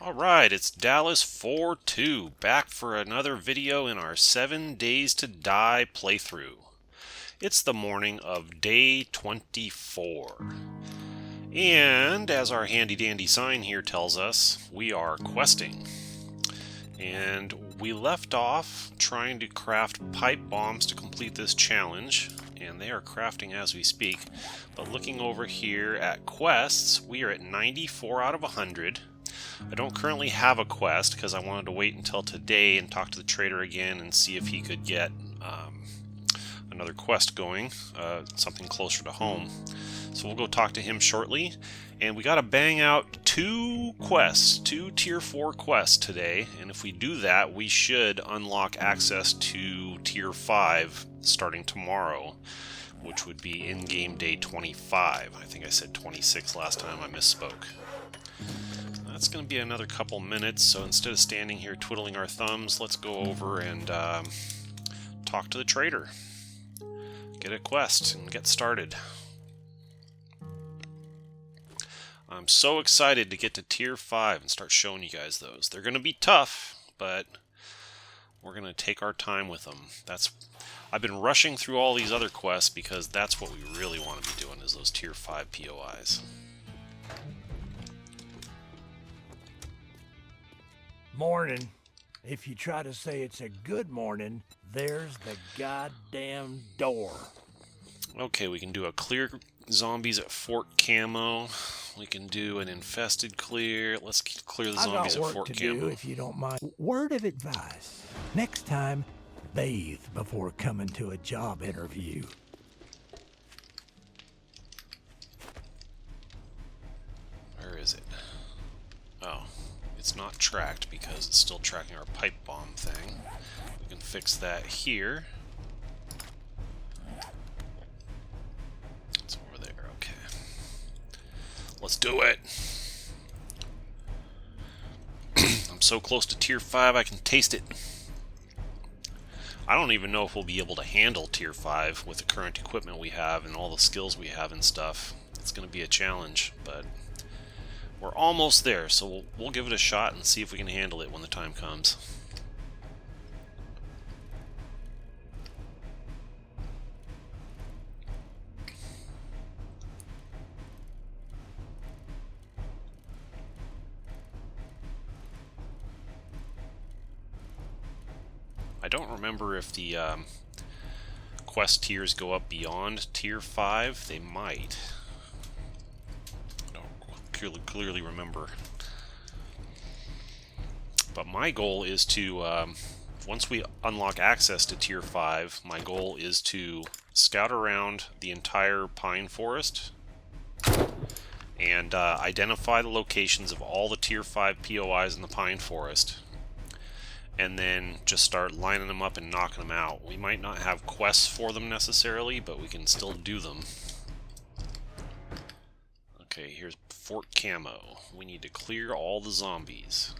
Alright, it's Dallas 4-2, back for another video in our 7 Days to Die playthrough. It's the morning of day 24. And as our handy dandy sign here tells us, we are questing. And we left off trying to craft pipe bombs to complete this challenge, and they are crafting as we speak. But looking over here at quests, we are at 94 out of 100. I don't currently have a quest because I wanted to wait until today and talk to the trader again and see if he could get another quest going, something closer to home. So we'll go talk to him shortly, and we got to bang out two tier 4 quests today, and if we do that we should unlock access to tier 5 starting tomorrow, which would be in-game day 25. I think I said 26 last time, I misspoke. That's going to be another couple minutes, so instead of standing here twiddling our thumbs, let's go over and talk to the trader. Get a quest and get started. I'm so excited to get to tier 5 and start showing you guys those. They're going to be tough, but we're going to take our time with them. I've been rushing through all these other quests because that's what we really want to be doing, is those tier 5 POIs. Morning. If you try to say it's a good morning, there's the goddamn door. Okay, we can do a clear zombies at Fort Camo. We can do an infested clear. Let's clear the zombies at Fort Camo. I got work to do, if you don't mind. Word of advice. Next time, bathe before coming to a job interview. Where is it? Oh. It's not tracked because it's still tracking our pipe bomb thing. We can fix that here. It's over there, okay. Let's do it! I'm so close to tier 5 I can taste it. I don't even know if we'll be able to handle tier 5 with the current equipment we have and all the skills we have and stuff. It's going to be a challenge, but we're almost there, so we'll give it a shot and see if we can handle it when the time comes. I don't remember if the quest tiers go up beyond tier 5. They might. Clearly remember, but my goal is to once we unlock access to tier 5, my goal is to scout around the entire pine forest and identify the locations of all the tier 5 POIs in the pine forest, and then just start lining them up and knocking them out. We might not have quests for them necessarily, but we can still do them. Okay, here's Fort Camo. We need to clear all the zombies.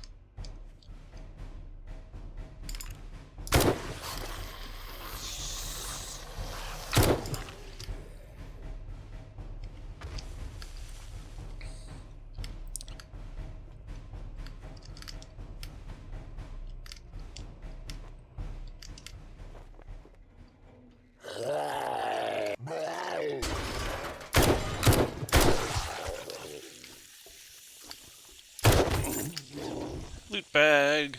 Loot bag,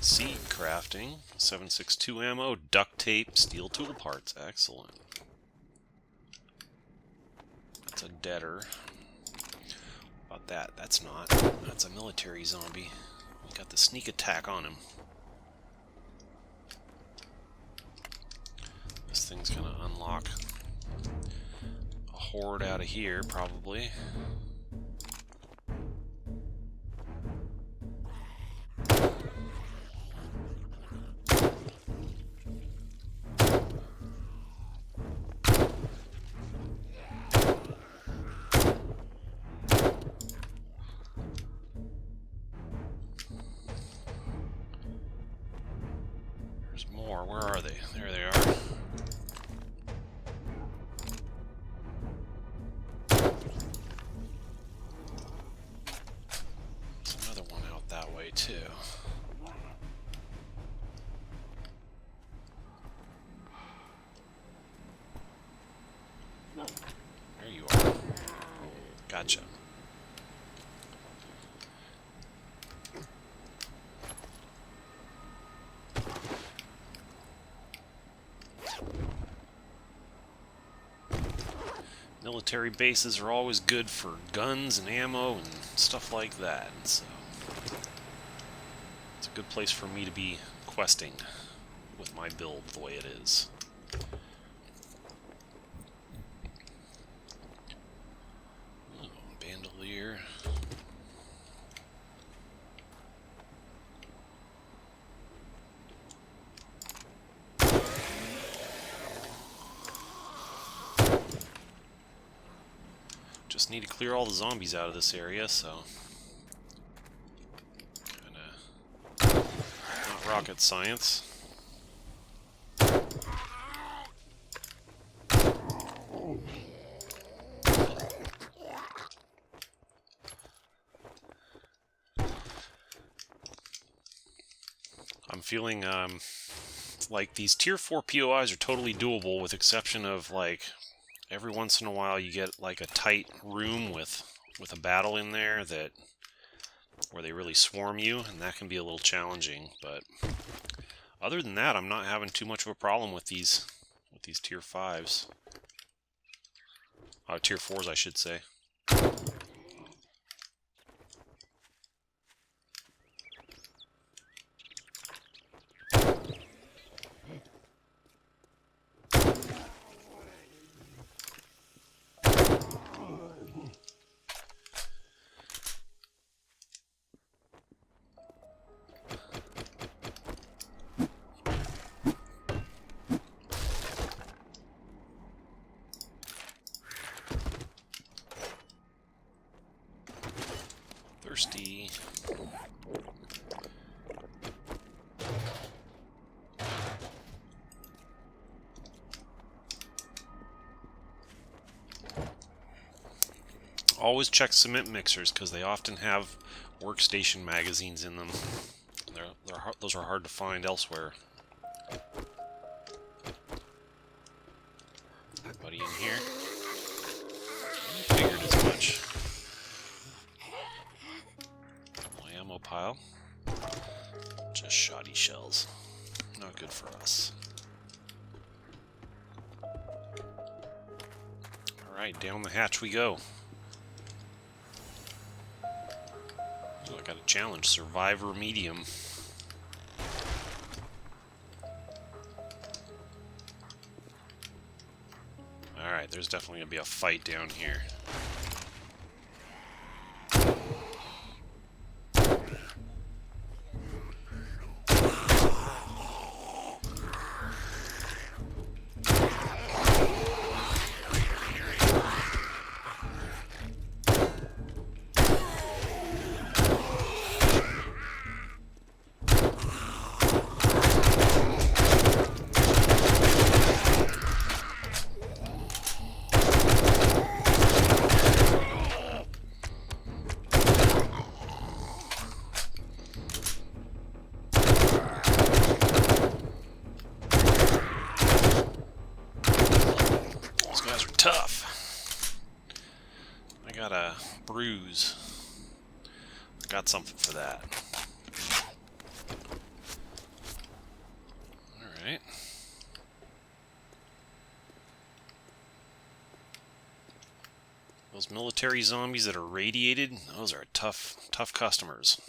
seed crafting, 7.62 ammo, duct tape, steel tool parts, excellent. That's a deader. What about that? That's not. That's a military zombie. We got the sneak attack on him. This thing's gonna unlock a horde out of here, probably. More. Where are they? There they are. too. There you are. Gotcha. Military bases are always good for guns and ammo and stuff like that, so it's a good place for me to be questing with my build the way it is. Oh, bandolier. Just need to clear all the zombies out of this area, so kinda not rocket science. I'm feeling like these tier 4 POIs are totally doable, with exception of like every once in a while you get like a tight room with a battle in there that where they really swarm you, and that can be a little challenging. But other than that, I'm not having too much of a problem with these tier 5s. Tier 4s, I should say. Thirsty. Always check cement mixers, because they often have workstation magazines in them. Those are hard to find elsewhere. Anybody in here? I figured as much. My ammo pile. Just shoddy shells. Not good for us. Alright, down the hatch we go. Ooh, I got a challenge. Survivor medium. Alright, there's definitely going to be a fight down here. Tough. I got a bruise. Got something for that. Alright. Those military zombies that are radiated, those are tough customers.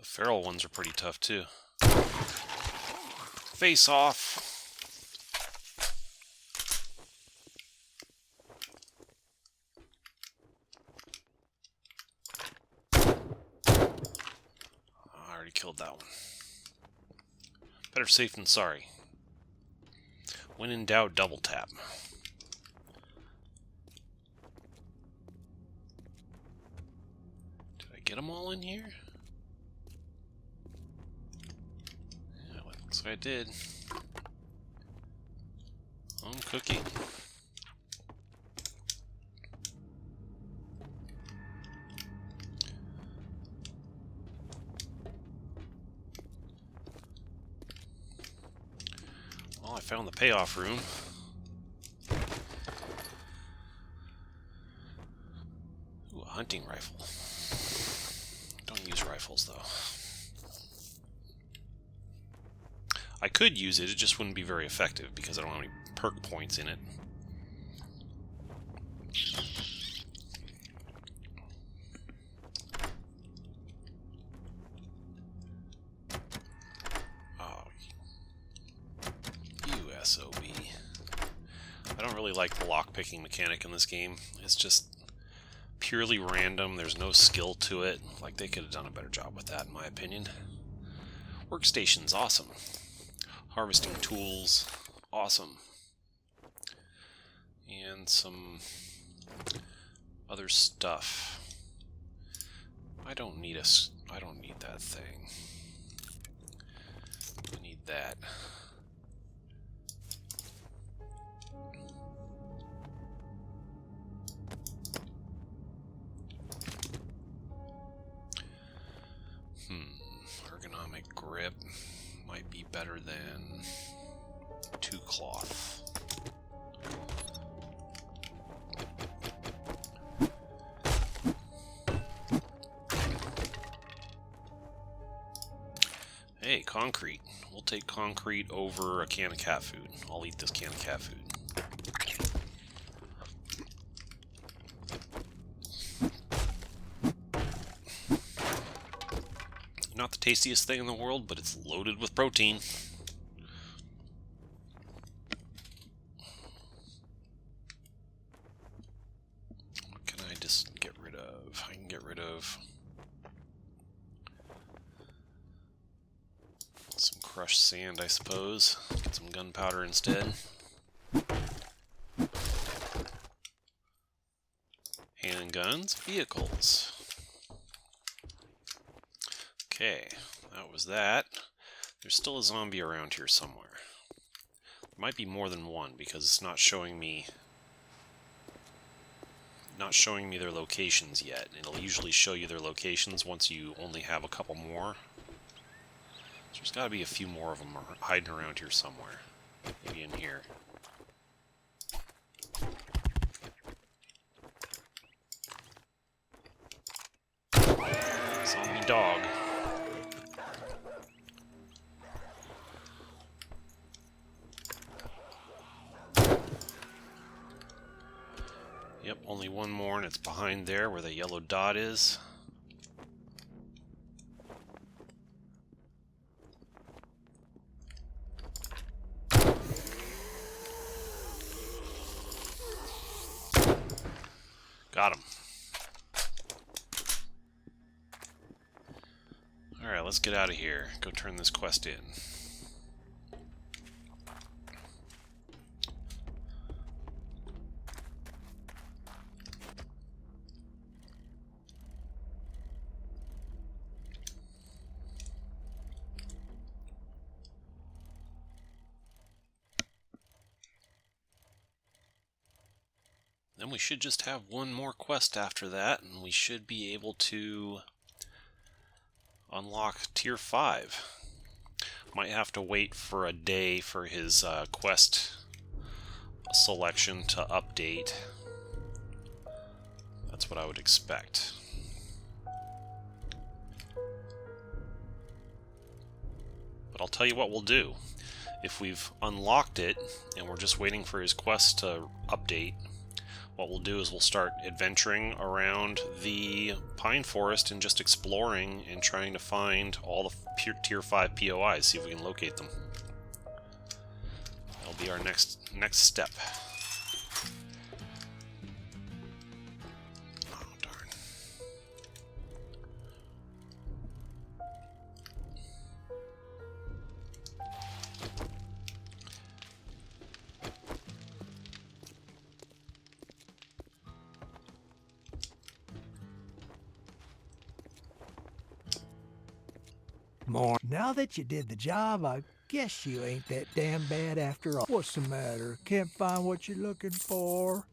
Feral ones are pretty tough too. Face off. I already killed that one. Better safe than sorry. When in doubt, double tap. Did I get them all in here? Yeah, looks like I did. I'm cooking. Well, I found the payoff room. Ooh, a hunting rifle. Don't use rifles, though. I could use it, it just wouldn't be very effective because I don't have any perk points in it. Oh, you SOB. I don't really like the lockpicking mechanic in this game. It's just purely random. There's no skill to it. Like, they could have done a better job with that, in my opinion. Workstation's awesome. Harvesting tools, awesome. And some other stuff. I don't need that thing. I need that. Ergonomic grip might be better than 2 cloth. Hey, concrete. We'll take concrete over a can of cat food. I'll eat this can of cat food. Not the tastiest thing in the world, but it's loaded with protein. What can I just get rid of? I can get rid of some crushed sand, I suppose. Get some gunpowder instead. Handguns, vehicles. Okay, that was that. There's still a zombie around here somewhere. There might be more than one because it's not showing me their locations yet. It'll usually show you their locations once you only have a couple more. So there's got to be a few more of them hiding around here somewhere. Maybe in here. Zombie dog. Yep, only one more, and it's behind there where the yellow dot is. Got him. Alright, let's get out of here. Go turn this quest in. Then we should just have one more quest after that, and we should be able to unlock Tier 5. Might have to wait for a day for his quest selection to update. That's what I would expect. But I'll tell you what we'll do. If we've unlocked it, and we're just waiting for his quest to update, what we'll do is we'll start adventuring around the pine forest and just exploring and trying to find all the Tier 5 POIs, see if we can locate them. That'll be our next step. Oh, darn. Now that you did the job, I guess you ain't that damn bad after all. What's the matter? Can't find what you're looking for?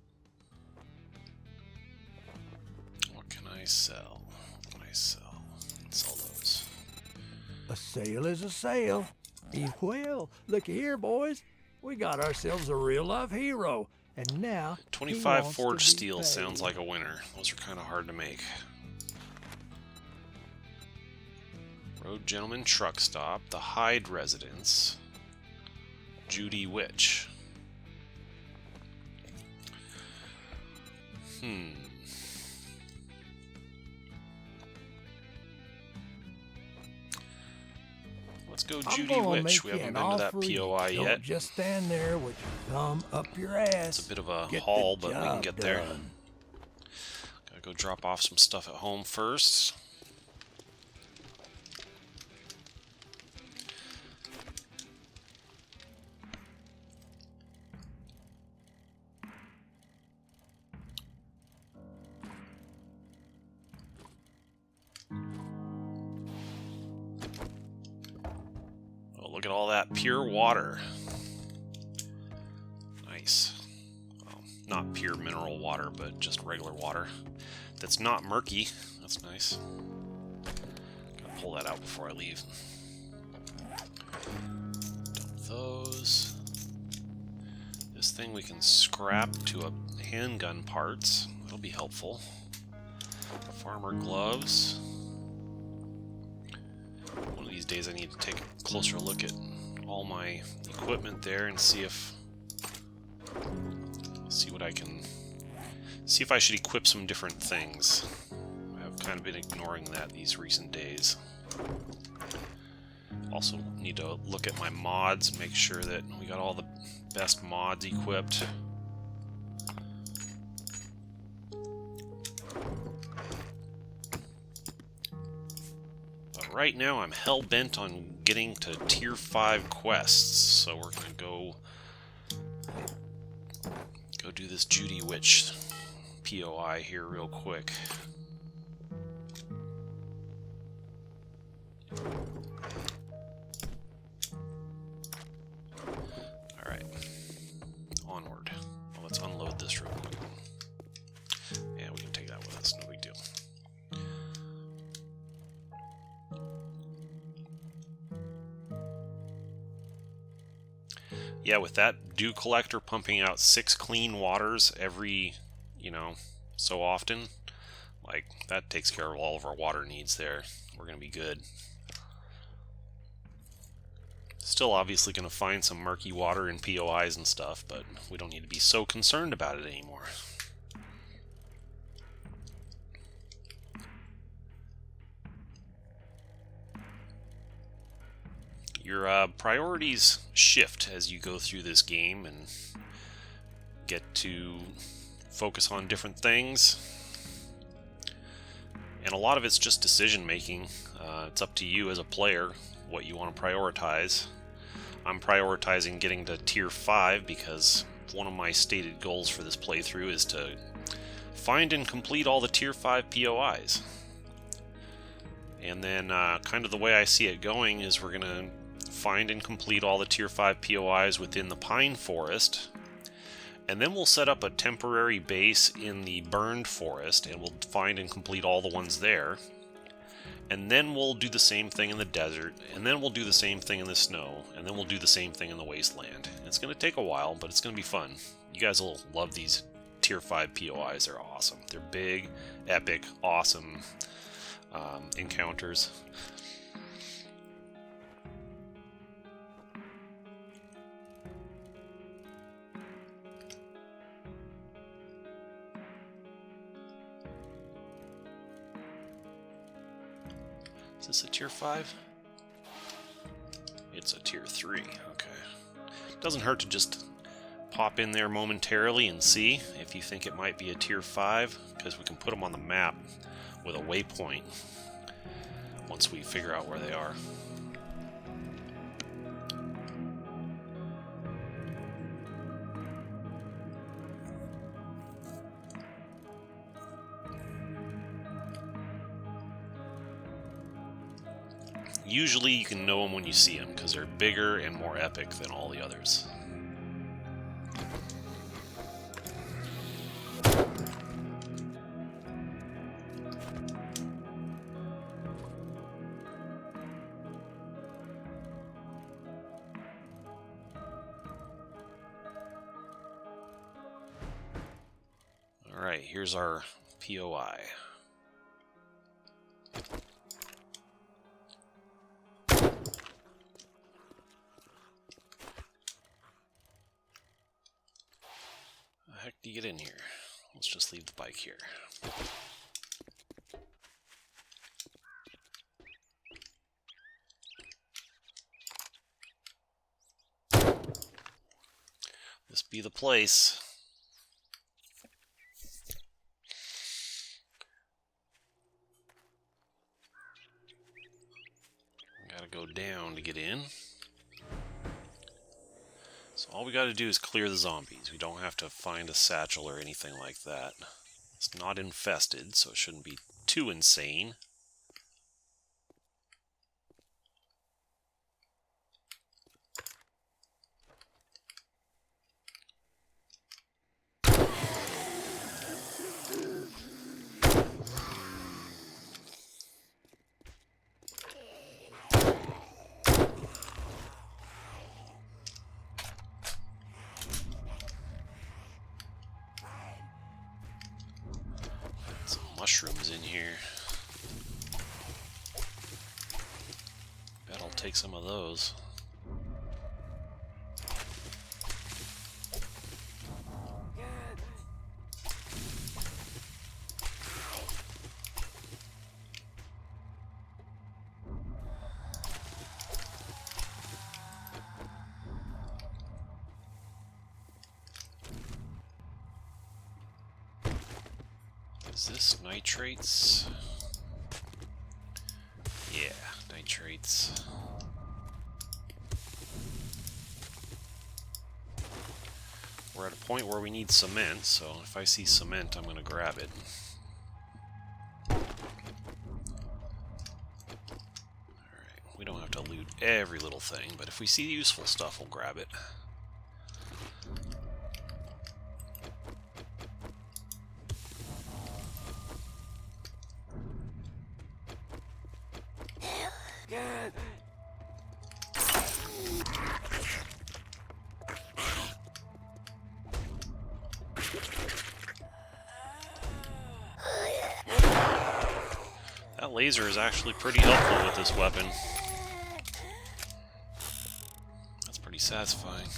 What can I sell? What can I sell? Sell those. A sale is a sale. Well, looky here, boys. We got ourselves a real-life hero. And now, 25 forged steel sounds like a winner. Those are kind of hard to make. Road Gentleman Truck Stop, the Hyde Residence, Judy Witch. Let's go Judy Witch. We haven't been to that POI yet. Don't just stand there with your thumb up your ass. It's a bit of a haul, but we can get there. Gotta go drop off some stuff at home first. Look at all that pure water. Nice. Well, not pure mineral water, but just regular water. That's not murky. That's nice. Gotta pull that out before I leave. Dump those. This thing we can scrap to a handgun parts. That'll be helpful. Farmer gloves. One of these days I need to take a closer look at all my equipment there and see what I can see if I should equip some different things. I've kind of been ignoring that these recent days. Also need to look at my mods, make sure that we got all the best mods equipped. Right now, I'm hell-bent on getting to Tier 5 quests, so we're gonna go do this Judy Witch POI here real quick. Alright, onward. Well, let's unload this real quick. Yeah, we can take that with us, no big deal. Yeah, with that dew collector pumping out 6 clean waters every, so often, like, that takes care of all of our water needs there. We're going to be good. Still obviously going to find some murky water in POIs and stuff, but we don't need to be so concerned about it anymore. Your priorities shift as you go through this game and get to focus on different things. And a lot of it's just decision making. It's up to you as a player what you want to prioritize. I'm prioritizing getting to Tier 5 because one of my stated goals for this playthrough is to find and complete all the Tier 5 POIs. And then kind of the way I see it going is we're going to find and complete all the Tier 5 POIs within the Pine Forest, and then we'll set up a temporary base in the Burned Forest, and we'll find and complete all the ones there, and then we'll do the same thing in the desert, and then we'll do the same thing in the snow, and then we'll do the same thing in the wasteland. It's going to take a while, but it's going to be fun. You guys will love these Tier 5 POIs. They're awesome. They're big, epic, awesome encounters. Is this a Tier 5? It's a Tier 3, okay. Doesn't hurt to just pop in there momentarily and see if you think it might be a Tier 5, because we can put them on the map with a waypoint once we figure out where they are. Usually you can know them when you see them because they're bigger and more epic than all the others. Alright, here's our POI. How the heck do you get in here? Let's just leave the bike here. This be the place. Gotta go down to get in. So all we gotta do is clear the zombies. We don't have to find a satchel or anything like that. It's not infested, so it shouldn't be too insane. Mushrooms in here. Bet I'll take some of those. Is this nitrates? Yeah, nitrates. We're at a point where we need cement, so if I see cement, I'm going to grab it. Alright, we don't have to loot every little thing, but if we see useful stuff, we'll grab it. That laser is actually pretty helpful with this weapon. That's pretty satisfying.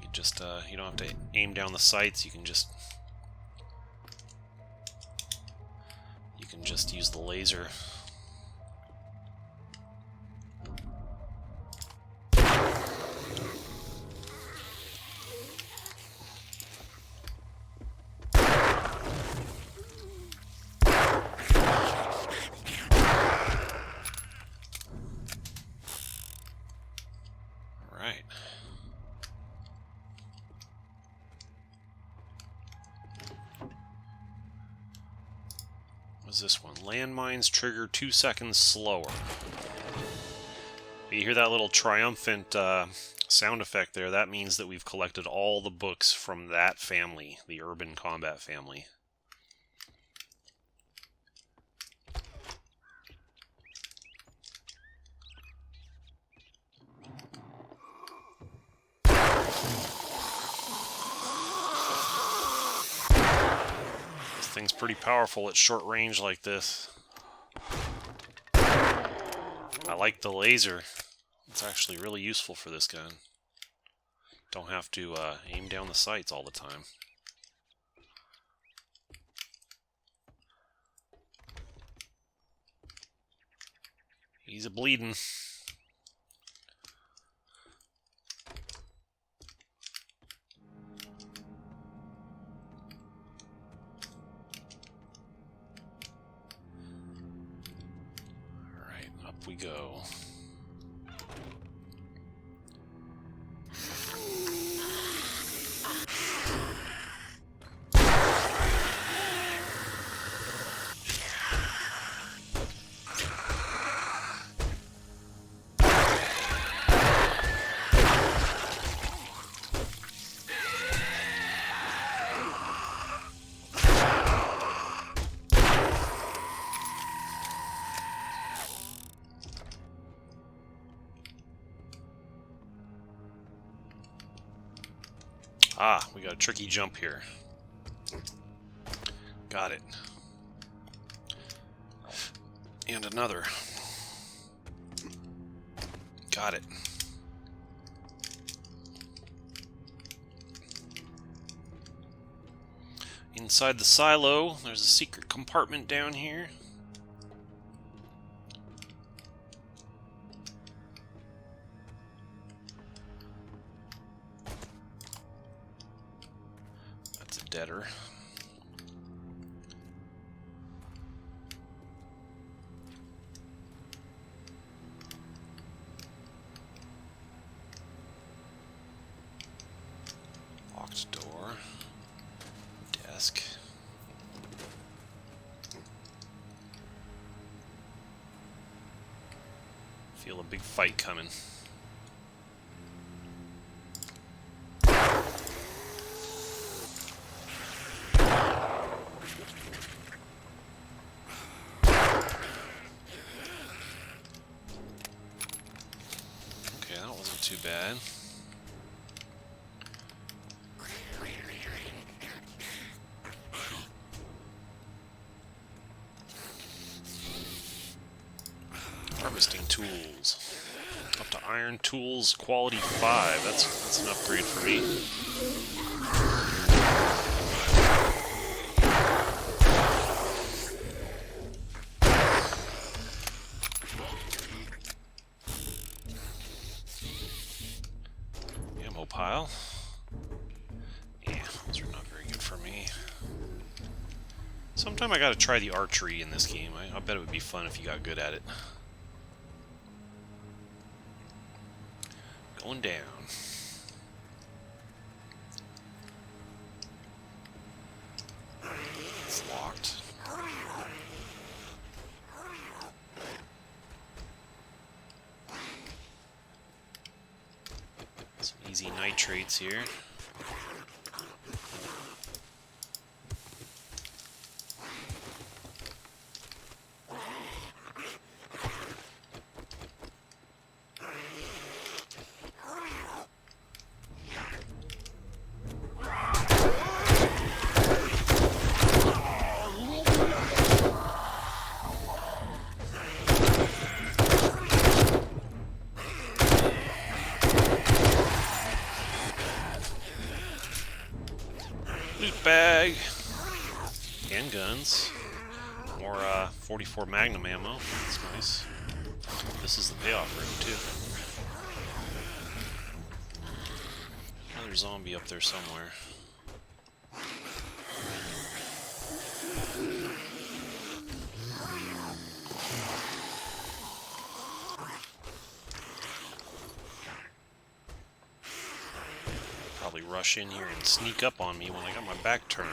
You just you don't have to aim down the sights. You can just use the laser. Right. What's this one? Landmines trigger 2 seconds slower. You hear that little triumphant sound effect there? That means that we've collected all the books from that family, the Urban Combat family. Thing's pretty powerful at short range like this. I like the laser. It's actually really useful for this gun. Don't have to aim down the sights all the time. He's a bleeding. We go. Ah, we got a tricky jump here. Got it. And another. Got it. Inside the silo, there's a secret compartment down here. That's a deader. Locked door. Desk. Feel a big fight coming. Okay, that wasn't too bad. Harvesting tools. Up to iron tools quality 5. That's an upgrade for me. Ammo pile. Yeah, those are not very good for me. Sometime I gotta try the archery in this game. I bet it would be fun if you got good at it. Going down. It's locked. Some easy nitrates here. Loot bag. Handguns. More 44 Magnum ammo. That's nice. This is the payoff room, too. Another zombie up there somewhere. Probably rush in here and sneak up on me when I got my back turned.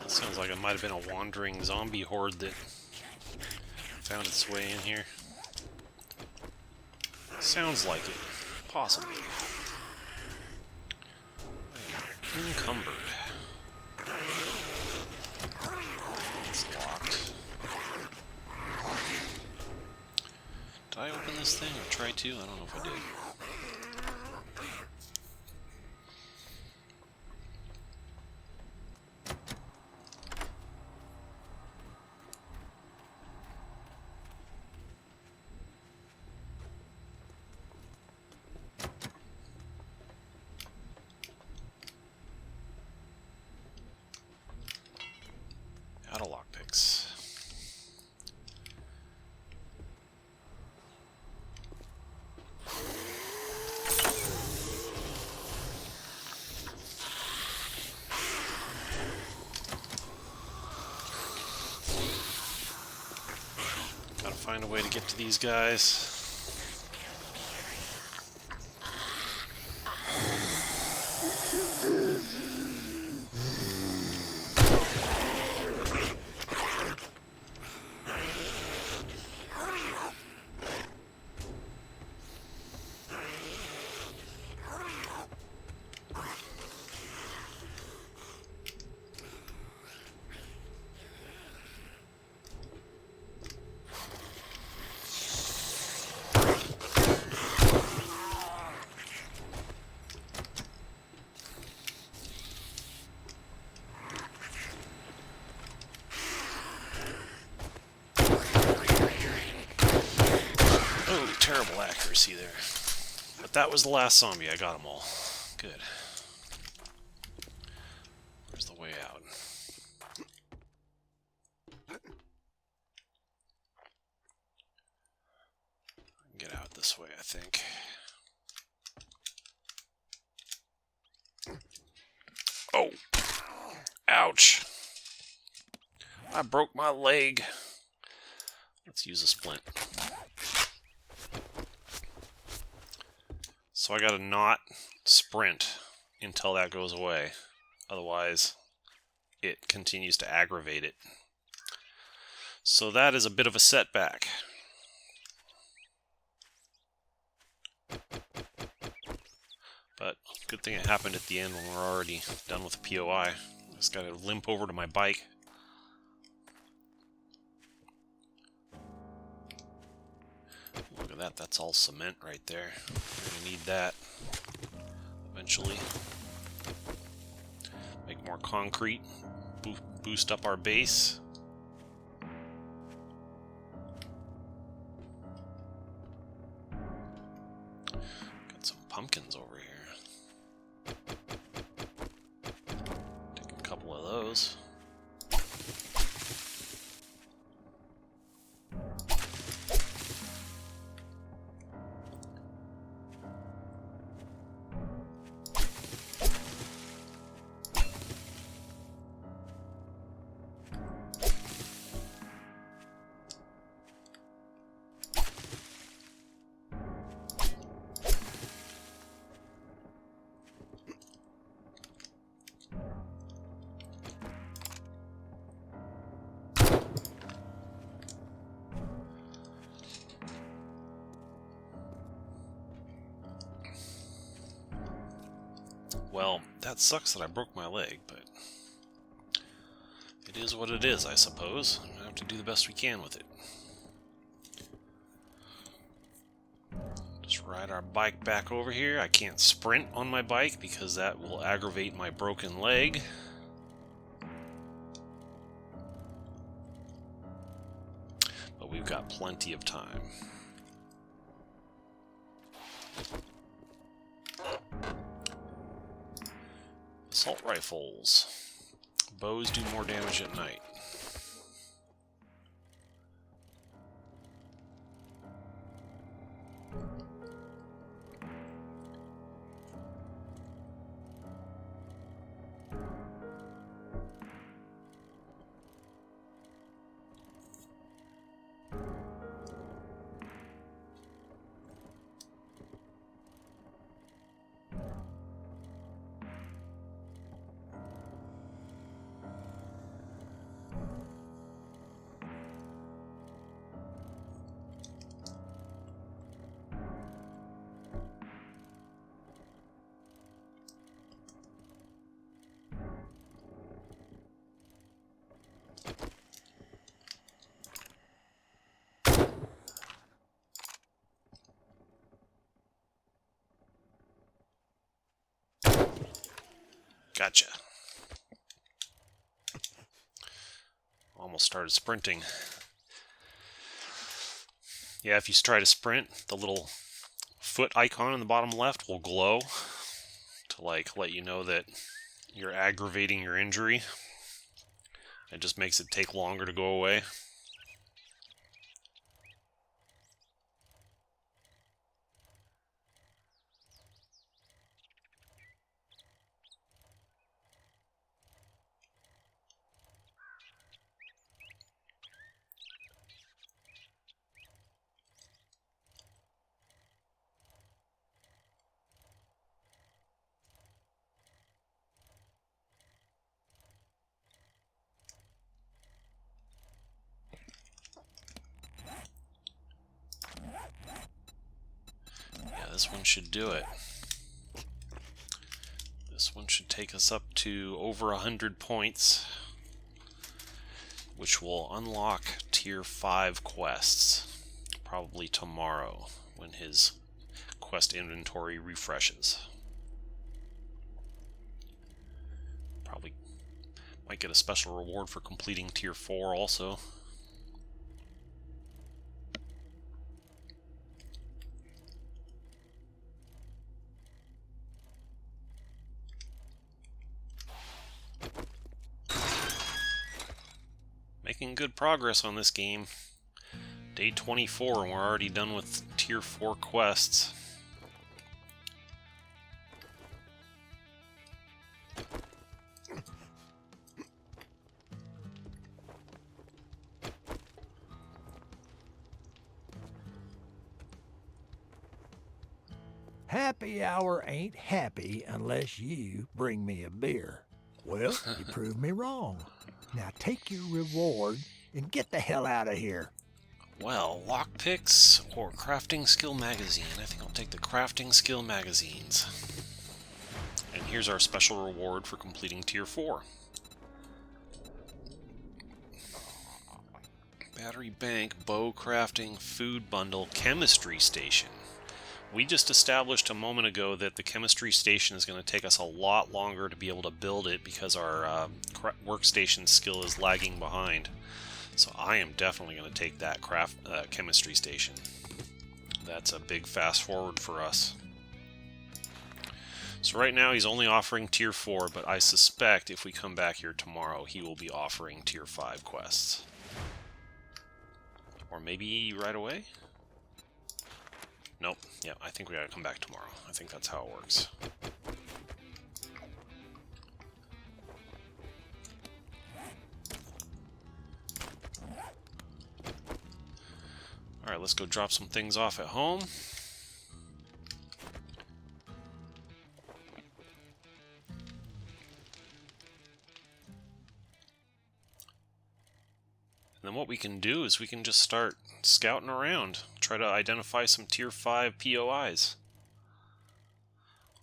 That sounds like it might have been a wandering zombie horde that found its way in here. Sounds like it. Possibly. Encumbered. It's locked. Did I open this thing or try to? I don't know if I did. Out of lockpicks. Gotta find a way to get to these guys. terrible accuracy there. But that was the last zombie. I got them all. Good. Where's the way out? Get out this way, I think. Oh! Ouch! I broke my leg. Let's use a splint. So I gotta not sprint until that goes away. Otherwise, it continues to aggravate it. So that is a bit of a setback. But good thing it happened at the end when we're already done with the POI. Just gotta limp over to my bike. Look at that, that's all cement right there. We're gonna need that eventually. Make more concrete, boost up our base. Got some pumpkins over here. Take a couple of those. Well, that sucks that I broke my leg, but it is what it is, I suppose. We have to do the best we can with it. Just ride our bike back over here. I can't sprint on my bike because that will aggravate my broken leg. But we've got plenty of time. Assault rifles. Bows do more damage at night. Gotcha. Almost started sprinting. Yeah, if you try to sprint, the little foot icon in the bottom left will glow to let you know that you're aggravating your injury. It just makes it take longer to go away. This one should do it. This one should take us up to over 100 points, which will unlock tier 5 quests, probably tomorrow when his quest inventory refreshes. Probably might get a special reward for completing tier 4 also. making good progress on this game. Day 24 and we're already done with Tier 4 quests. Happy hour ain't happy unless you bring me a beer. Well, you proved me wrong. Now take your reward and get the hell out of here. Well, lockpicks or crafting skill magazine. I think I'll take the crafting skill magazines. And here's our special reward for completing Tier 4. Battery bank, bow crafting, food bundle, chemistry station. We just established a moment ago that the chemistry station is going to take us a lot longer to be able to build it because our workstation skill is lagging behind. So I am definitely going to take that chemistry station. That's a big fast forward for us. So right now he's only offering Tier 4, but I suspect if we come back here tomorrow, he will be offering Tier 5 quests. Or maybe right away? Nope. Yeah, I think we gotta come back tomorrow. I think that's how it works. Alright, let's go drop some things off at home. And then what we can do is we can just start scouting around, try to identify some Tier 5 POIs.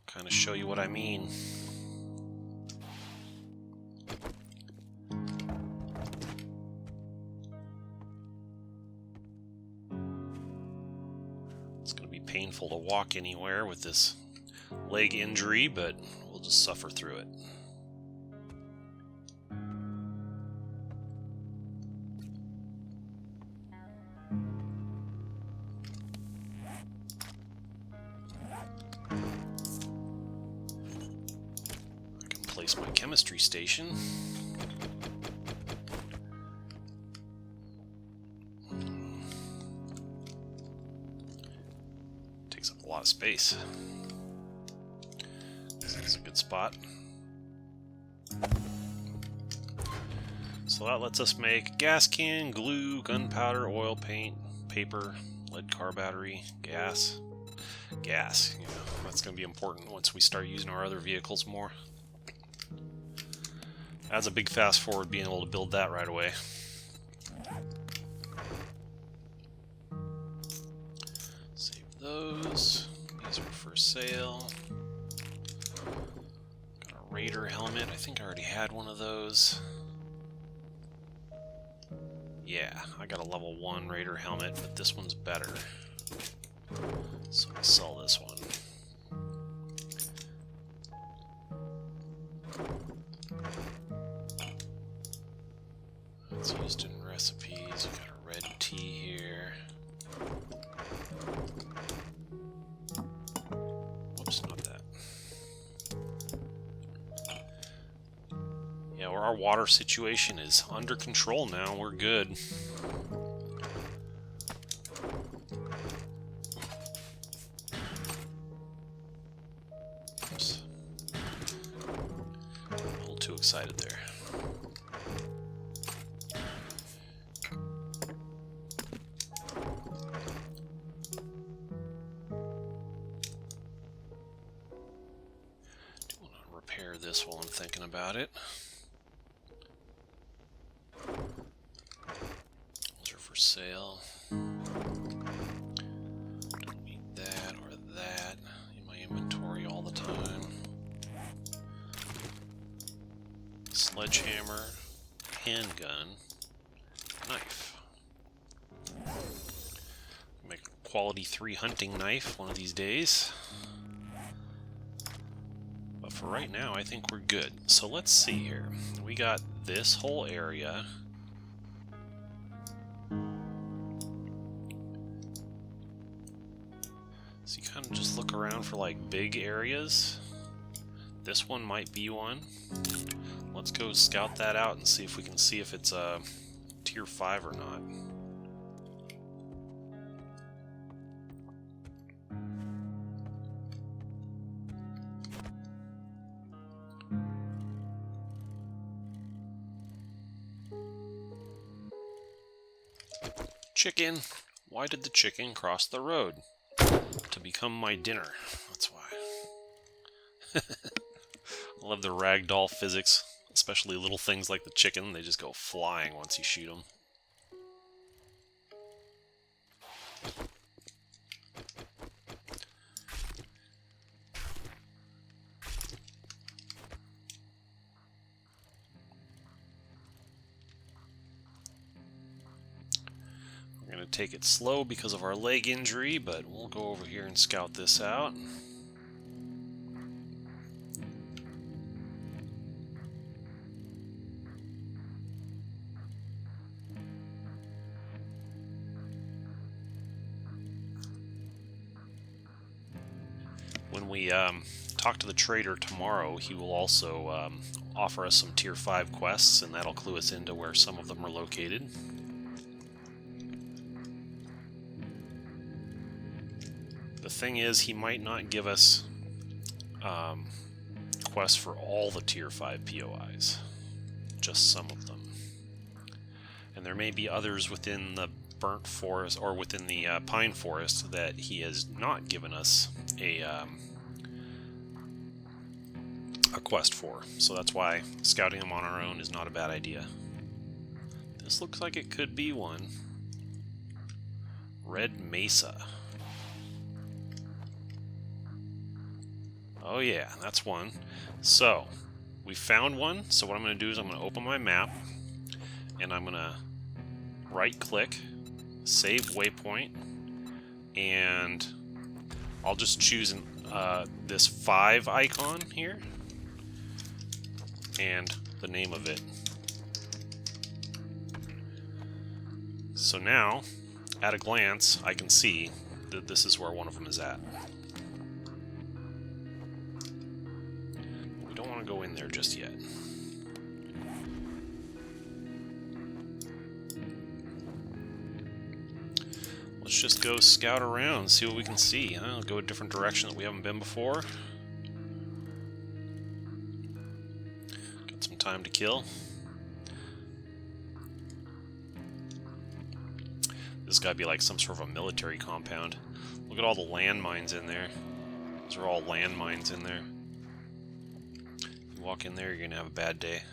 Kind of show you what I mean. It's going to be painful to walk anywhere with this leg injury, but we'll just suffer through it. Place my chemistry station. Takes up a lot of space. This is a good spot. So that lets us make gas can, glue, gunpowder, oil paint, paper, lead car battery, gas. Gas, you know, that's going to be important once we start using our other vehicles more. That's a big fast forward being able to build that right away. Save those. These are for sale. Got a Raider helmet. I think I already had one of those. Yeah, I got a level 1 Raider helmet, but this one's better. So I'll sell this one. It's used in recipes. You got a red tea here. Whoops, not that. Yeah, well, our water situation is under control now. We're good. Oops. A little too excited there. This while I'm thinking about it. Those are for sale. Don't need that or that in my inventory all the time. Sledgehammer, handgun, knife. Make a quality 3 hunting knife one of these days. For right now, I think we're good. So let's see here. We got this whole area. So you kind of just look around for like big areas. This one might be one. Let's go scout that out and see if we can see if it's a tier 5 or not. Chicken. Why did the chicken cross the road? To become my dinner. That's why. I love the ragdoll physics, especially little things like the chicken. They just go flying once you shoot them. We're going to take it slow because of our leg injury, but we'll go over here and scout this out. When we talk to the trader tomorrow, he will also offer us some tier 5 quests, and that'll clue us into where some of them are located. The thing is, he might not give us quests for all the tier 5 POIs, just some of them. And there may be others within the burnt forest or within the pine forest that he has not given us a quest for. So that's why scouting them on our own is not a bad idea. This looks like it could be one. Red Mesa. Oh yeah, that's one. So, we found one. So what I'm going to do is I'm going to open my map, and I'm going to right-click, save waypoint, and I'll just choose this 5 icon here, and the name of it. So now, at a glance, I can see that this is where one of them is at. We don't want to go in there just yet. Let's just go scout around, see what we can see. I'll go a different direction that we haven't been before. Got some time to kill. This has got to be like some sort of a military compound. Look at all the landmines in there. Those are all landmines in there. You walk in there, you're going to have a bad day.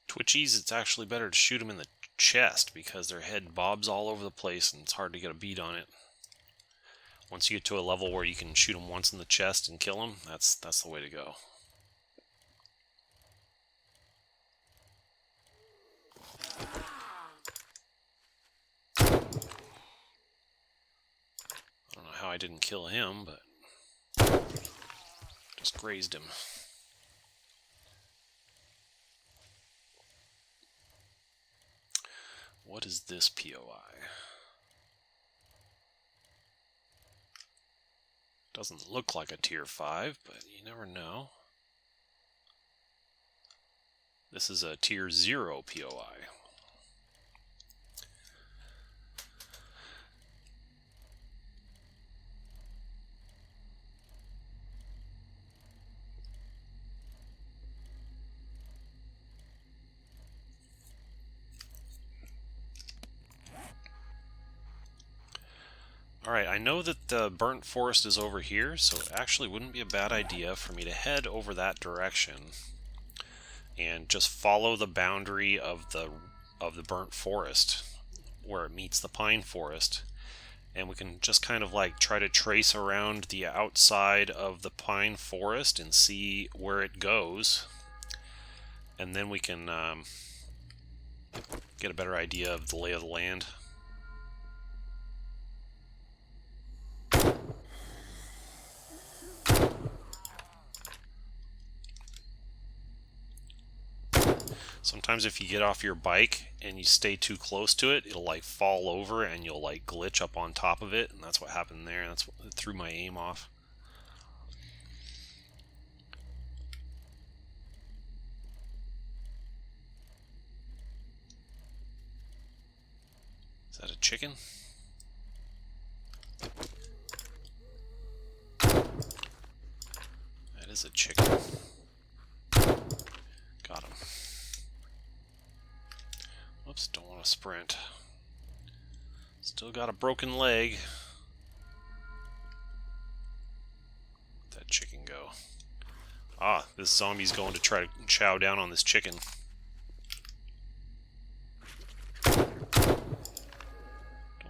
Twitchies, it's actually better to shoot them in the chest because their head bobs all over the place and it's hard to get a beat on it. Once you get to a level where you can shoot them once in the chest and kill them, that's the way to go. I don't know how I didn't kill him, but just grazed him. What is this POI? Doesn't look like a tier 5, but you never know. This is a tier 0 POI. Alright, I know that the burnt forest is over here, so it actually wouldn't be a bad idea for me to head over that direction and just follow the boundary of the burnt forest where it meets the pine forest, and we can just kind of like try to trace around the outside of the pine forest and see where it goes, and then we can get a better idea of the lay of the land. Sometimes if you get off your bike and you stay too close to it, it'll like fall over and you'll like glitch up on top of it, and that's what happened there. That's what threw my aim off. Is that a chicken? That is a chicken. Got him. Whoops, don't want to sprint. Still got a broken leg. Where'd that chicken go? Ah, this zombie's going to try to chow down on this chicken. Don't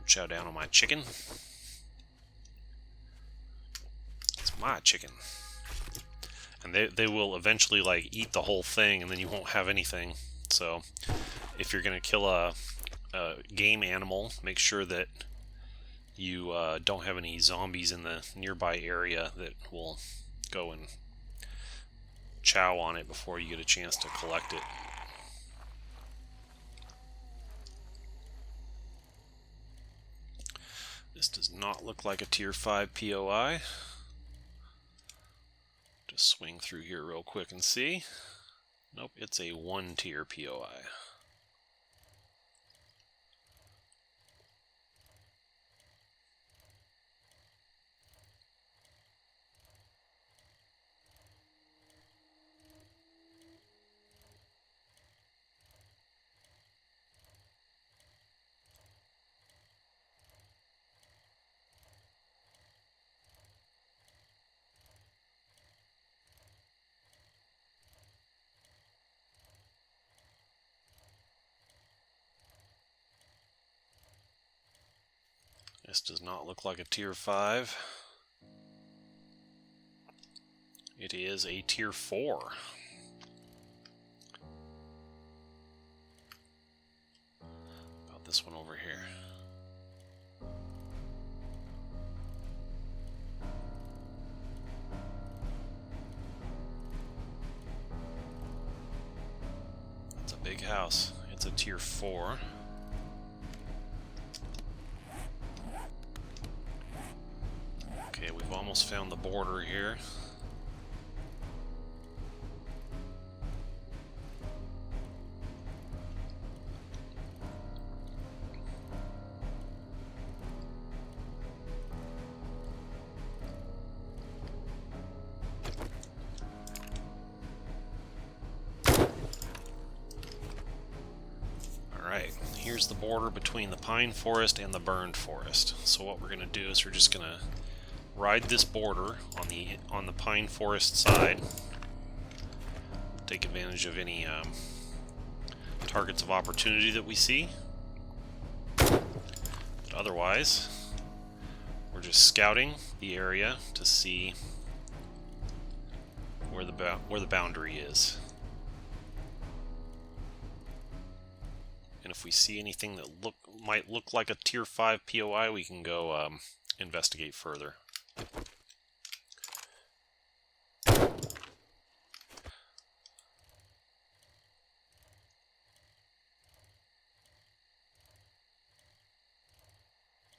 chow down on my chicken. It's my chicken. And they will eventually like eat the whole thing, and then you won't have anything. So if you're going to kill a game animal, make sure that you don't have any zombies in the nearby area that will go and chow on it before you get a chance to collect it. This does not look like a tier 5 POI. Just swing through here real quick and see. Nope, it's a 1 tier POI. This does not look like a tier 5. It is a tier 4. About this one over here. It's a big house. It's a tier 4. Okay, we've almost found the border here. Alright, here's the border between the pine forest and the burned forest. So what we're going to do is we're just going to ride this border on the pine forest side. Take advantage of any targets of opportunity that we see. But otherwise, we're just scouting the area to see where the boundary is. And if we see anything that might look like a tier 5 POI, we can go investigate further.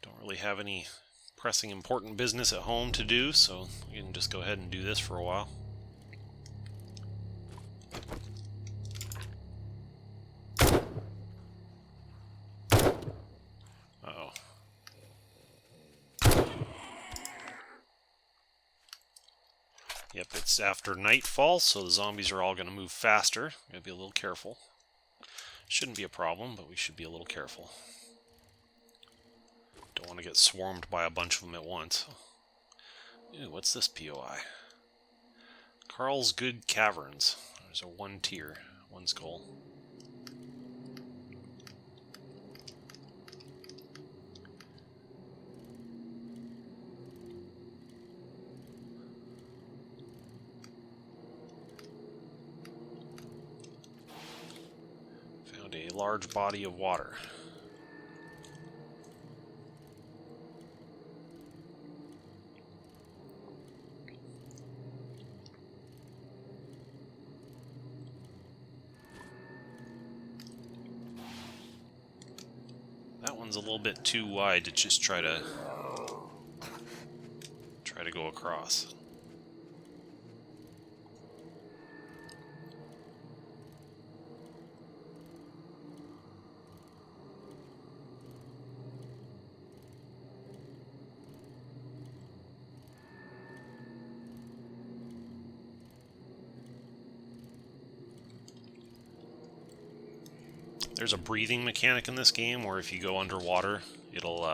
Don't really have any pressing important business at home to do, so we can just go ahead and do this for a while. Uh-oh. Yep, it's after nightfall, so the zombies are all going to move faster. Gotta be a little careful. Shouldn't be a problem, but we should be a little careful. Don't want to get swarmed by a bunch of them at once. Ew, what's this POI? Carl's Good Caverns. There's a 1 tier, 1 skull. Found a large body of water. seems a little bit too wide to just try to go across. There's a breathing mechanic in this game where if you go underwater, it'll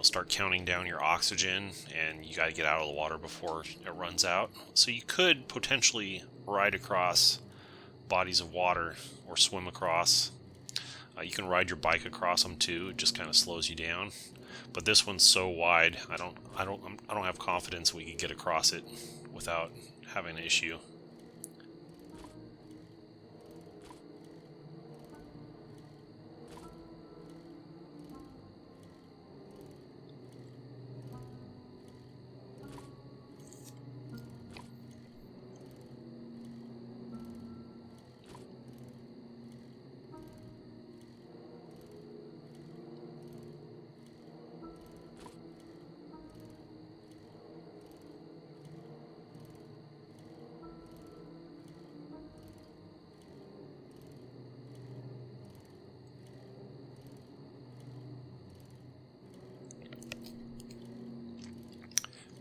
start counting down your oxygen, and you got to get out of the water before it runs out. So you could potentially ride across bodies of water or swim across. You can ride your bike across them too. It just kind of slows you down. But this one's so wide, I don't have confidence we could get across it without having an issue.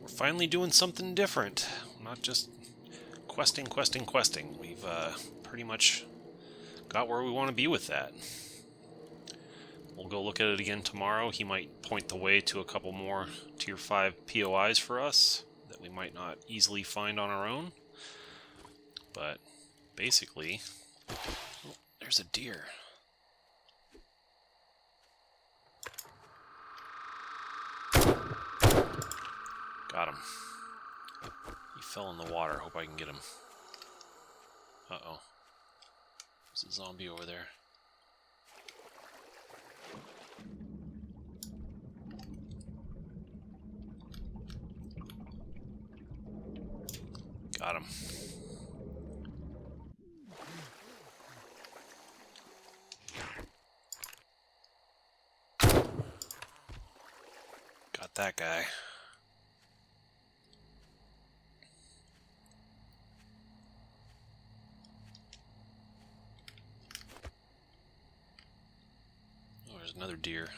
Finally doing something different. Not just questing. We've pretty much got where we want to be with that. We'll go look at it again tomorrow. He might point the way to a couple more Tier 5 POIs for us that we might not easily find on our own. But basically, oh, there's a deer. Got him. He fell in the water. Hope I can get him. Uh-oh. There's a zombie over there. Got him. Got that guy. Another deer.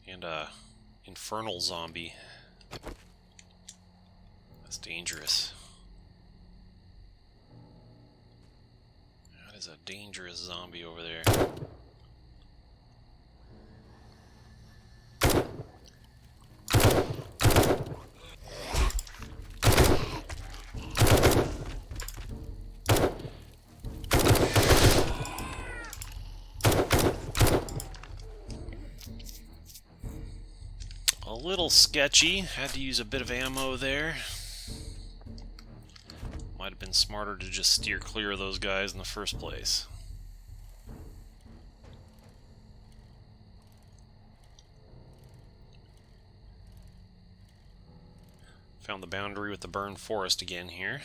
And a infernal zombie. That's dangerous. That is a dangerous zombie over there. A little sketchy. Had to use a bit of ammo there. Might have been smarter to just steer clear of those guys in the first place. Found the boundary with the burned forest again here.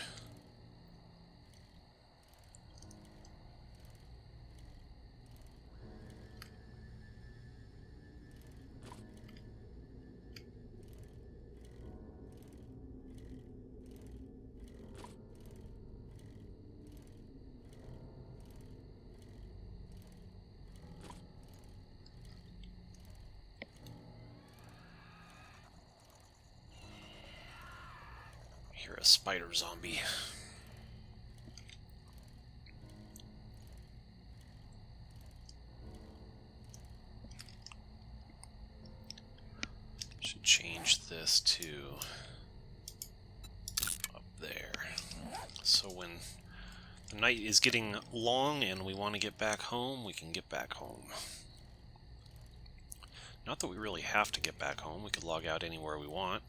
Hear a spider zombie. Should change this to up there. So when the night is getting long and we want to get back home, we can get back home. Not that we really have to get back home. We could log out anywhere we want.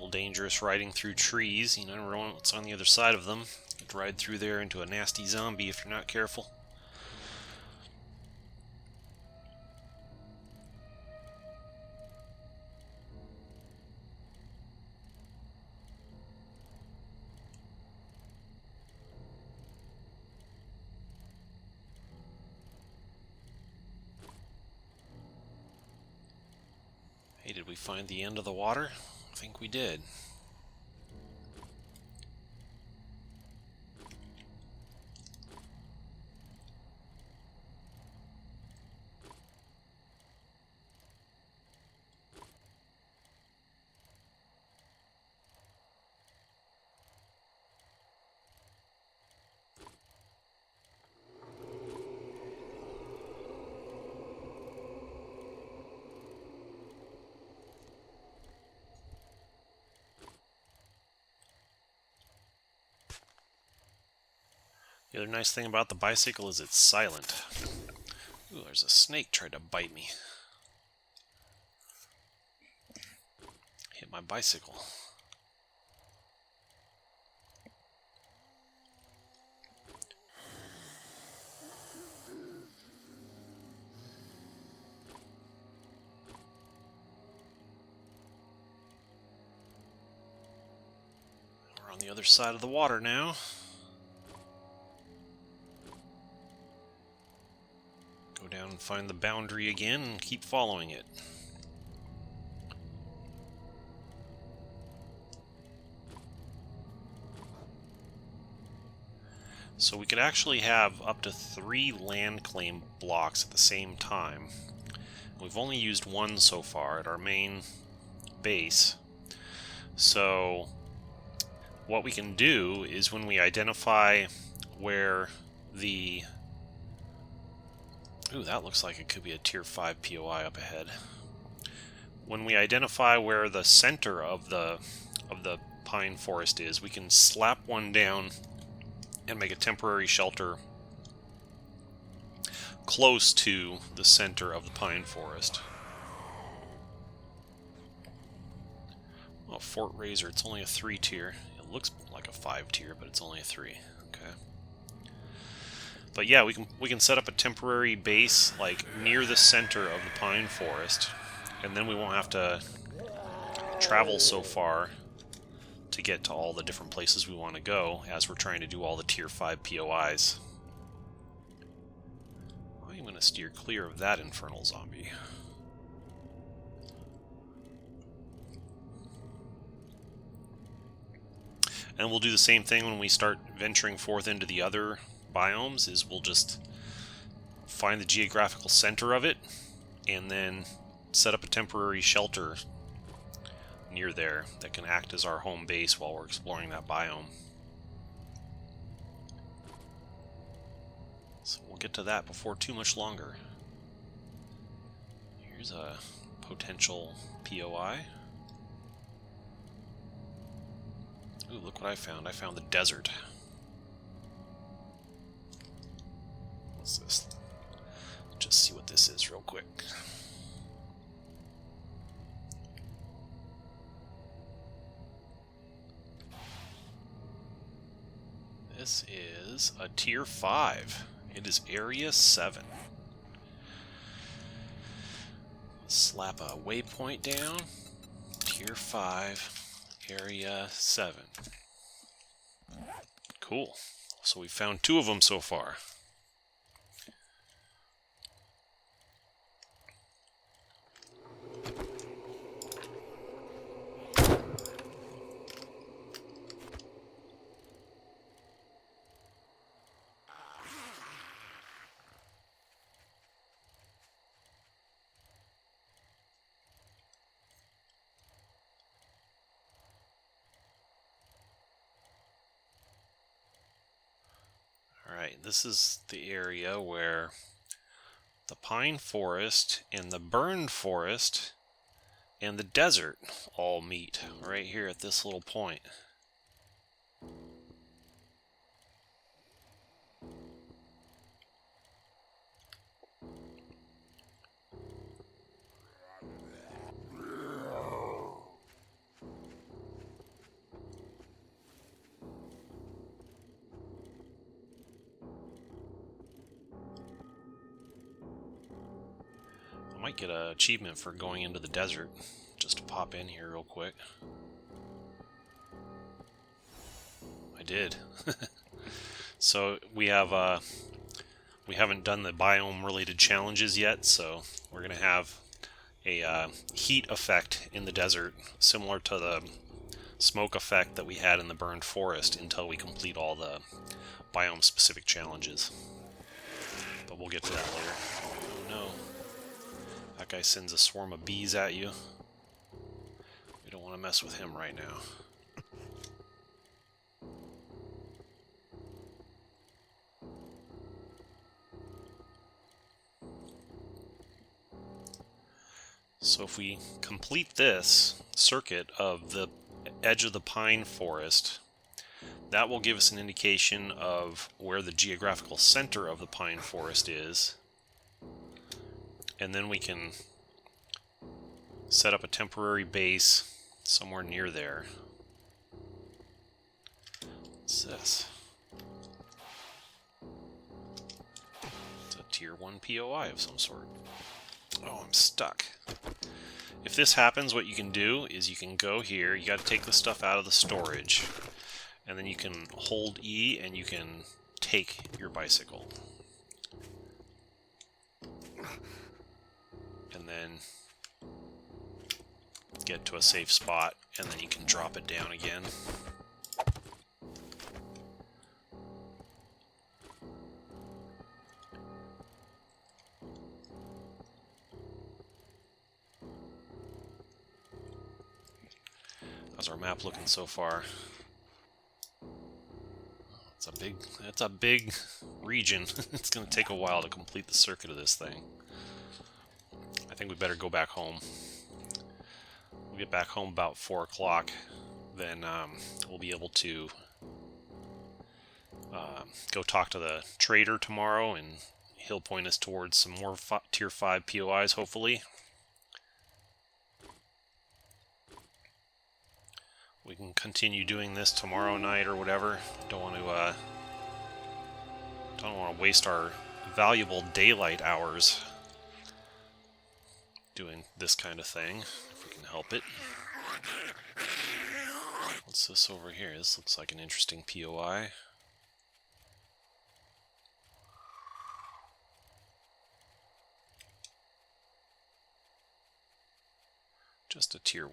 Dangerous riding through trees. You never know what's on the other side of them. You could ride through there into a nasty zombie if you're not careful. Hey, did we find the end of the water? I think we did. The other nice thing about the bicycle is it's silent. Ooh, there's a snake tried to bite me. Hit my bicycle. We're on the other side of the water now. Go down and find the boundary again and keep following it. So we could actually have up to 3 land claim blocks at the same time. We've only used 1 so far at our main base. So what we can do is when we identify where the... Ooh, that looks like it could be a tier 5 POI up ahead. When we identify where the center of the pine forest is, we can slap one down and make a temporary shelter close to the center of the pine forest. Oh, Fort Razor, it's only a 3 tier. It looks like a 5 tier, but it's only a 3. Okay. But yeah, we can set up a temporary base like near the center of the pine forest, and then we won't have to travel so far to get to all the different places we want to go as we're trying to do all the tier 5 POIs. I'm going to steer clear of that infernal zombie. And we'll do the same thing when we start venturing forth into the other biomes, is we'll just find the geographical center of it and then set up a temporary shelter near there that can act as our home base while we're exploring that biome. So we'll get to that before too much longer. Here's a potential POI. Ooh, look what I found. I found the desert. What's this? Just see what this is real quick. This is a tier 5. It is area 7. Slap a waypoint down. Tier 5. Area 7. Cool. So we found 2 of them so far. Alright, this is the area where the pine forest and the burned forest and the desert all meet, right here at this little point. I might get an achievement for going into the desert, just to pop in here real quick. I did. So we have we haven't done the biome related challenges yet, so we're gonna have heat effect in the desert, similar to the smoke effect that we had in the burned forest, until we complete all the biome-specific challenges. But we'll get to that later. Oh no. That guy sends a swarm of bees at you. We don't want to mess with him right now. So if we complete this circuit of the edge of the pine forest, that will give us an indication of where the geographical center of the pine forest is. And then we can set up a temporary base somewhere near there. What's this? It's a tier 1 POI of some sort. Oh, I'm stuck. If this happens, what you can do is you can go here, you got to take the stuff out of the storage, and then you can hold E and you can take your bicycle. And then get to a safe spot, and then you can drop it down again. How's our map looking so far? It's a big region. It's going to take a while to complete the circuit of this thing. I think we better go back home. We'll get back home about 4 o'clock. Then we'll be able to go talk to the trader tomorrow, and he'll point us towards some more tier 5 POIs, hopefully. We can continue doing this tomorrow night or whatever. Don't want to waste our valuable daylight hours doing this kind of thing, if we can help it. What's this over here? This looks like an interesting POI. Just a tier 1.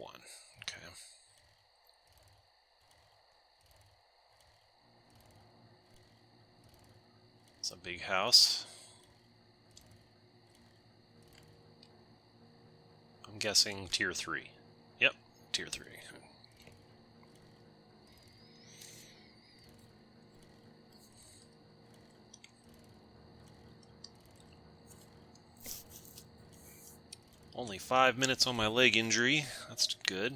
Okay. It's a big house. I'm guessing tier 3. Yep, tier 3. Only 5 minutes on my leg injury. That's good.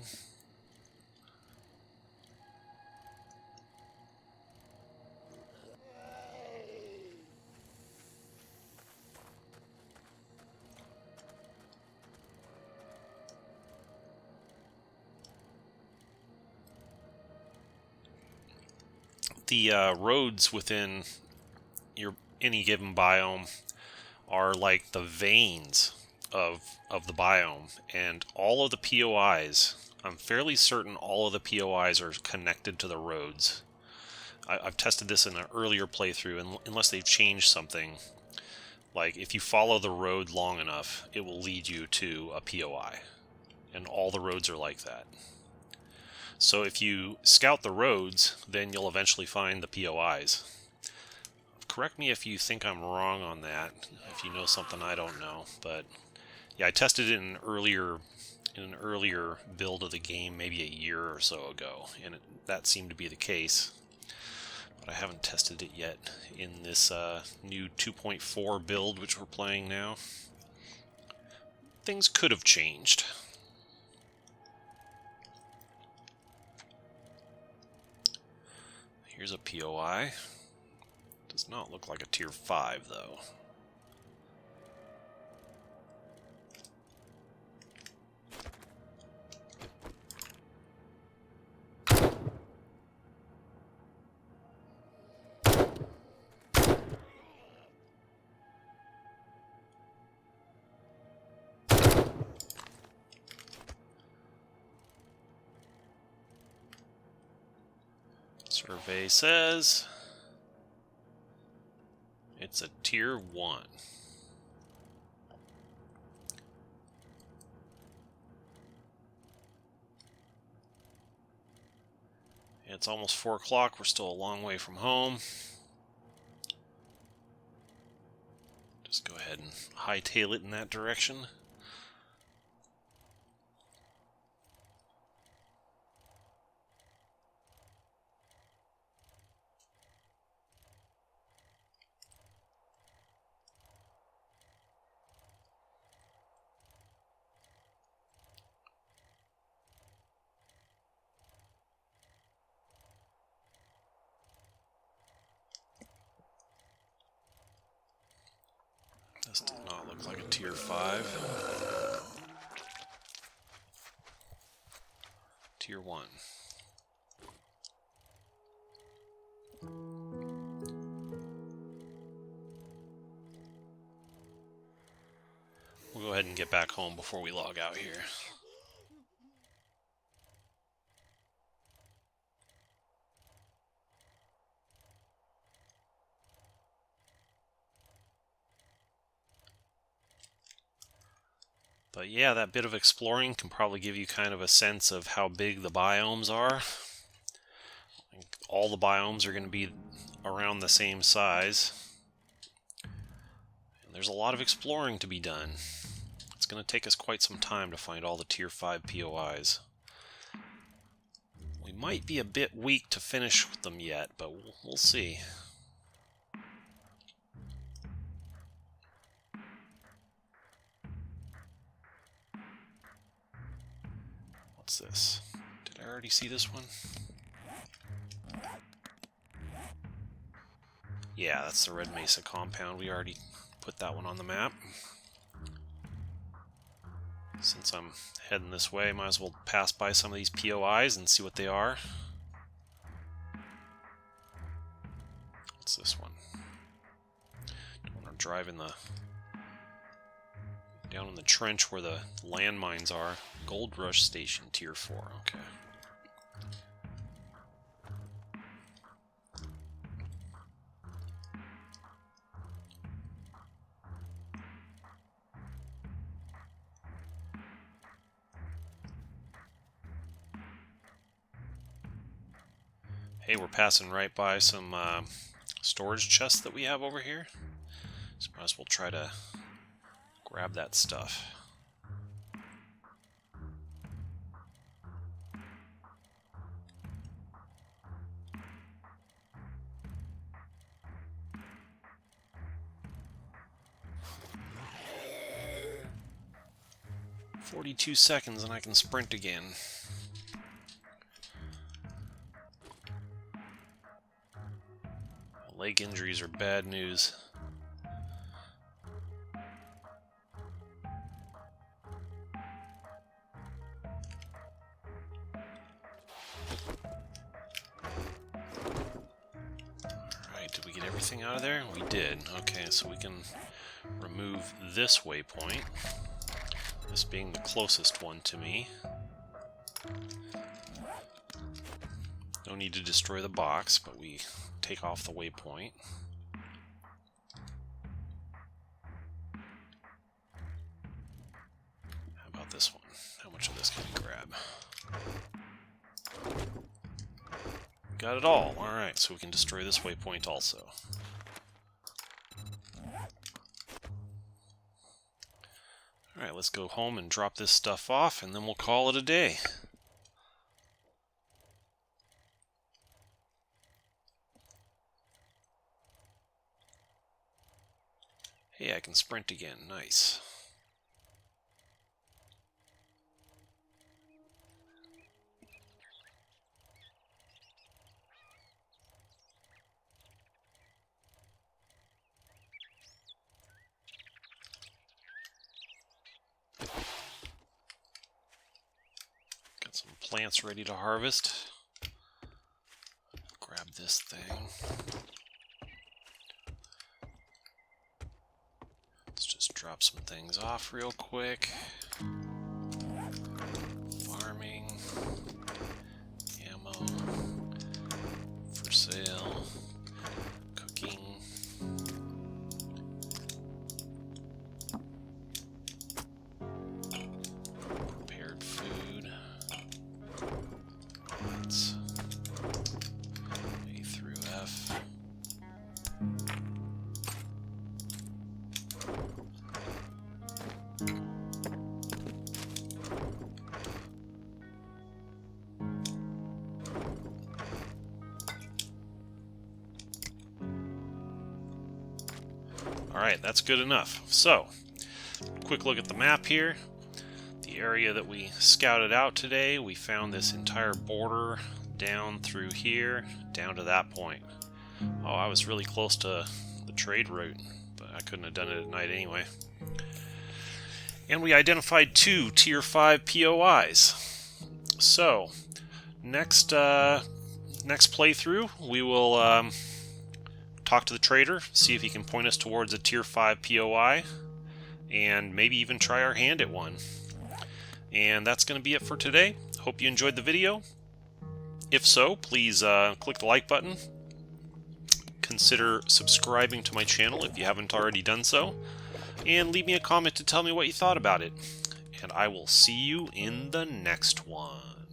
The roads within any given biome are like the veins of the biome, and all of the POIs, I'm fairly certain all of the POIs are connected to the roads. I've tested this in an earlier playthrough, and unless they've changed something, like if you follow the road long enough, it will lead you to a POI, and all the roads are like that. So if you scout the roads, then you'll eventually find the POIs. Correct me if you think I'm wrong on that, if you know something I don't know. But yeah, I tested it in an earlier build of the game, maybe a year or so ago, and that seemed to be the case. But I haven't tested it yet in this new 2.4 build, which we're playing now. Things could have changed. Here's a POI. Does not look like a tier 5, though. Survey says it's a tier 1. It's almost 4 o'clock. We're still a long way from home. Just go ahead and hightail it in that direction. This did not look like a tier 5. Tier 1. We'll go ahead and get back home before we log out here. But yeah, that bit of exploring can probably give you kind of a sense of how big the biomes are. All the biomes are going to be around the same size. And there's a lot of exploring to be done. It's going to take us quite some time to find all the tier 5 POIs. We might be a bit weak to finish them yet, but we'll see. What's this? Did I already see this one? Yeah, that's the Red Mesa compound. We already put that one on the map. Since I'm heading this way, might as well pass by some of these POIs and see what they are. What's this one? Don't want to drive in the... down in the trench where the landmines are. Gold Rush Station, Tier 4. Okay. Hey, we're passing right by some storage chests that we have over here. So might as well try to grab that stuff. "42 seconds and I can sprint again." Leg injuries are bad news. Alright, did we get everything out of there? We did. Okay, so we can remove this waypoint. This being the closest one to me. No need to destroy the box, but we take off the waypoint. How about this one? How much of this can we grab? Got it all. Alright, so we can destroy this waypoint also. Alright, let's go home and drop this stuff off, and then we'll call it a day. Hey, I can sprint again. Nice. Got some plants ready to harvest. Grab this thing. Let's just drop some things off real quick. Farming. Ammo. For sale. Cooking. Prepared food. Let's Alright, that's good enough. So, quick look at the map here. The area that we scouted out today, we found this entire border down through here, down to that point. Oh, I was really close to the trade route, but I couldn't have done it at night anyway. And we identified 2 Tier 5 POIs. So, next playthrough, we will talk to the trader, see if he can point us towards a Tier 5 POI, and maybe even try our hand at one. And that's going to be it for today. Hope you enjoyed the video. If so, please click the like button. Consider subscribing to my channel if you haven't already done so. And leave me a comment to tell me what you thought about it. And I will see you in the next one.